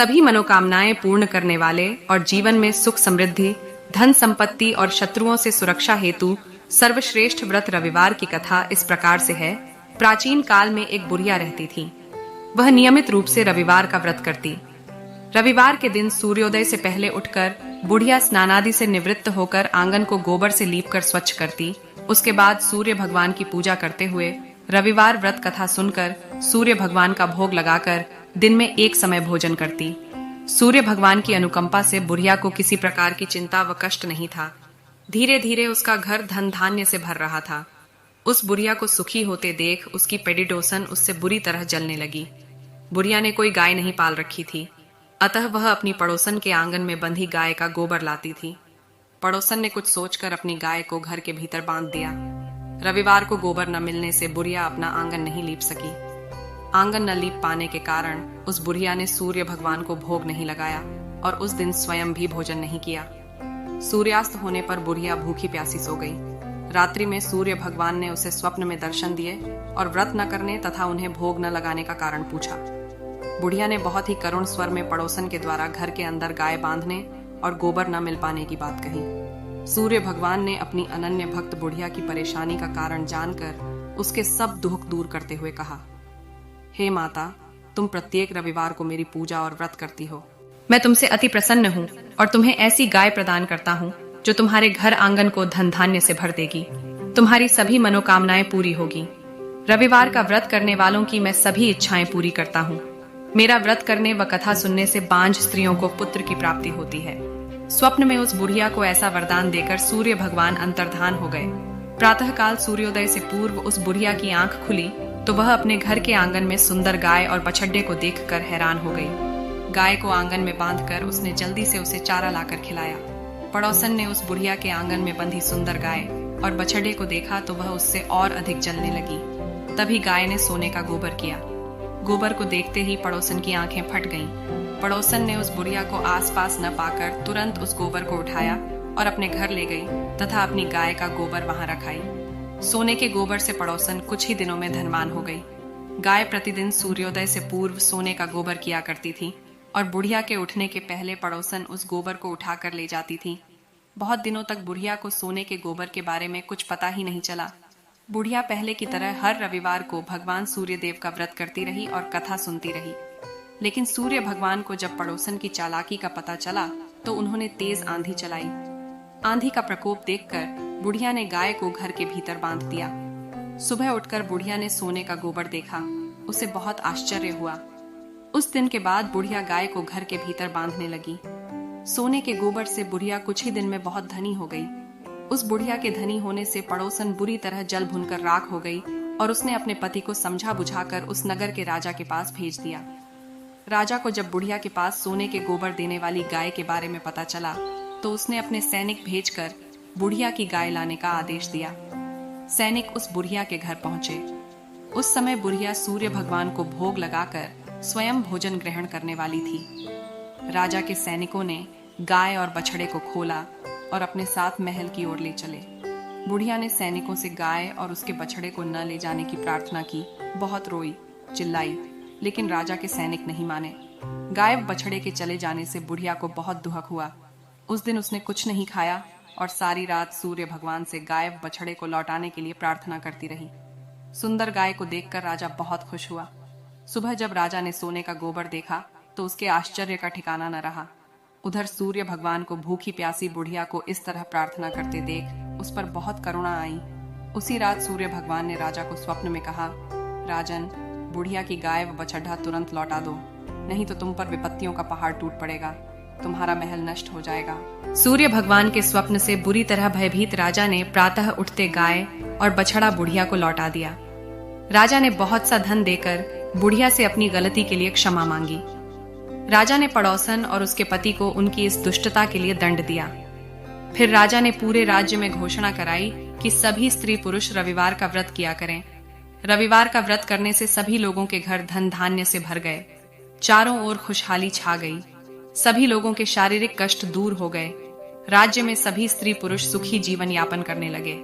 सभी मनोकामनाएं पूर्ण करने वाले और जीवन में सुख समृद्धि, धन संपत्ति और शत्रुओं से सुरक्षा हेतु सर्वश्रेष्ठ व्रत रविवार की कथा इस प्रकार से है। प्राचीन काल में एक बुढ़िया रहती थी। वह नियमित रूप से रविवार का व्रत करती। रविवार के दिन सूर्योदय से पहले उठकर बुढ़िया स्नानादि से निवृत्त होकर आंगन को गोबर से लीपकर स्वच्छ करती। उसके बाद सूर्य भगवान की पूजा करते हुए रविवार व्रत कथा सुनकर सूर्य भगवान का भोग लगाकर दिन में एक समय भोजन करती। सूर्य भगवान की अनुकंपा से बुढ़िया को किसी प्रकार की चिंता व कष्ट नहीं था। धीरे धीरे उसका घर धन धान्य से भर रहा था। उस बुढ़िया को सुखी होते देख उसकी पेडिडोसन उससे बुरी तरह जलने लगी। बुढ़िया ने कोई गाय नहीं पाल रखी थी, अतः वह अपनी पड़ोसन के आंगन में बंधी गाय का गोबर लाती थी। पड़ोसन ने कुछ सोचकर अपनी गाय को घर के भीतर बांध दिया। रविवार को गोबर न मिलने से बुढ़िया अपना आंगन नहीं लीप सकी। आंगन न लीप पाने के कारण उस बुढ़िया ने सूर्य भगवान को भोग नहीं लगाया और उस दिन स्वयं भी भोजन नहीं किया। सूर्यास्त होने पर बुढ़िया भूखी प्यासी सो गई। रात्रि में सूर्य भगवान ने उसे स्वप्न में दर्शन दिए और व्रत न करने तथा उन्हें भोग न लगाने का कारण पूछा। बुढ़िया ने बहुत ही करुण स्वर में पड़ोसन के द्वारा घर के अंदर गाय बांधने और गोबर न मिल पाने की बात कही। सूर्य भगवान ने अपनी अनन्य भक्त बुढ़िया की परेशानी का कारण जानकर उसके सब दुख दूर करते हुए कहा, हे माता, तुम प्रत्येक रविवार को मेरी पूजा और व्रत करती हो। मैं तुमसे अति प्रसन्न हूँ और तुम्हें ऐसी गाय प्रदान करता हूँ जो तुम्हारे घर आंगन को धन धान्य से भर देगी। तुम्हारी सभी मनोकामनाएं पूरी होगी। रविवार का व्रत करने वालों की मैं सभी इच्छाएं पूरी करता हूँ। मेरा व्रत करने व कथा सुनने से बांझ स्त्रियों को पुत्र की प्राप्ति होती है। स्वप्न में उस बुढ़िया को ऐसा वरदान देकर सूर्य भगवान अंतर्धान हो गए। प्रातःकाल सूर्योदय से पूर्व उस बुढ़िया की आंख खुली तो वह अपने घर के आंगन में सुंदर गाय और बछड्डे को देखकर हैरान हो गई। गाय को आंगन में बांधकर उसने जल्दी से उसे चारा लाकर खिलाया। पड़ोसन ने उस बुढ़िया के आंगन में बंधी सुंदर गाय और बछड़े को देखा तो वह उससे और अधिक जलने लगी। तभी गाय ने सोने का गोबर किया। गोबर को देखते ही पड़ोसन की आंखें फट गईं। पड़ोसन ने उस बुढ़िया को आसपास न पाकर तुरंत उस गोबर को उठाया और अपने घर ले गई तथा अपनी गाय का गोबर वहां रखाई। सोने के गोबर से पड़ोसन कुछ ही दिनों में धनवान हो गई। गाय प्रतिदिन सूर्योदय से पूर्व सोने का गोबर किया करती थी और बुढ़िया के उठने के पहले पड़ोसन उस गोबर को उठाकर ले जाती थी। बहुत दिनों तक बुढ़िया को सोने के गोबर के बारे में कुछ पता ही नहीं चला। बुढ़िया पहले की तरह हर रविवार को भगवान सूर्यदेव का व्रत करती रही और कथा सुनती रही। लेकिन सूर्य भगवान को जब पड़ोसन की चालाकी का पता चला तो उन्होंने तेज आंधी चलाई। आंधी का प्रकोप देखकर बुढ़िया ने गाय को घर के भीतर बांध दिया। सुबह उठकर बुढ़िया ने सोने का गोबर देखा। उसे बहुत आश्चर्य हुआ। उस दिन के बाद बुढ़िया गाय को घर के भीतर बांधने लगी। सोने के गोबर से बुढ़िया कुछ ही दिन में बहुत धनी हो गई। उस बुढ़िया के धनी होने से पड़ोसन बुरी तरह जल भुनकर राख हो गई और उसने अपने पति को समझा बुझाकर उस नगर के राजा के पास भेज दिया। राजा को जब बुढ़िया के पास सोने के गोबर देने वाली गाय के बारे में पता चला तो उसने अपने सैनिक भेजकर बुढ़िया की गाय लाने का आदेश दिया। सैनिक उस बुढ़िया के घर पहुंचे। उस समय बुढ़िया सूर्य भगवान को भोग लगाकर स्वयं भोजन ग्रहण करने वाली थी। राजा के सैनिकों ने गाय और बछड़े को खोला और अपने साथ महल की ओर ले चले। बुढ़िया ने सैनिकों से गाय और उसके बछड़े को न ले जाने की प्रार्थना की। बहुत रोई, चिल्लाई, लेकिन राजा के सैनिक नहीं माने। गाय बछड़े के चले जाने से बुढ़िया को बहुत दुख हुआ। उस दिन उसने कुछ नहीं खाया और सारी रात सूर्य भगवान से गाय बछड़े को लौटाने के लिए प्रार्थना करती रही। सुंदर गाय को देखकर राजा बहुत खुश हुआ। सुबह जब राजा ने सोने का गोबर देखा तो उसके आश्चर्य का ठिकाना न रहा। उधर सूर्य भगवान को भूखी प्यासी बुढ़िया को इस तरह प्रार्थना करते देख उस पर बहुत करुणा आई। उसी रात सूर्य भगवान ने राजा को स्वप्न में कहा, राजन, बुढ़िया की गाय व बछड़ा तुरंत लौटा दो, नहीं तो तुम पर विपत्तियों का पहाड़ टूट पड़ेगा, तुम्हारा महल नष्ट हो जाएगा। सूर्य भगवान के स्वप्न से बुरी तरह भयभीत राजा ने प्रातः उठते गाय और बछड़ा बुढ़िया को लौटा दिया। राजा ने बहुत सा धन देकर बुढ़िया से अपनी गलती के लिए क्षमा मांगी। राजा ने पड़ोसन और उसके पति को उनकी इस दुष्टता के लिए दंड दिया। फिर राजा ने पूरे राज्य में घोषणा कराई कि सभी स्त्री पुरुष रविवार का व्रत किया करें। रविवार का व्रत करने से सभी लोगों के घर धन धान्य से भर गए। चारों ओर खुशहाली छा गई। सभी लोगों के शारीरिक कष्ट दूर हो गए। राज्य में सभी स्त्री पुरुष सुखी जीवन यापन करने लगे।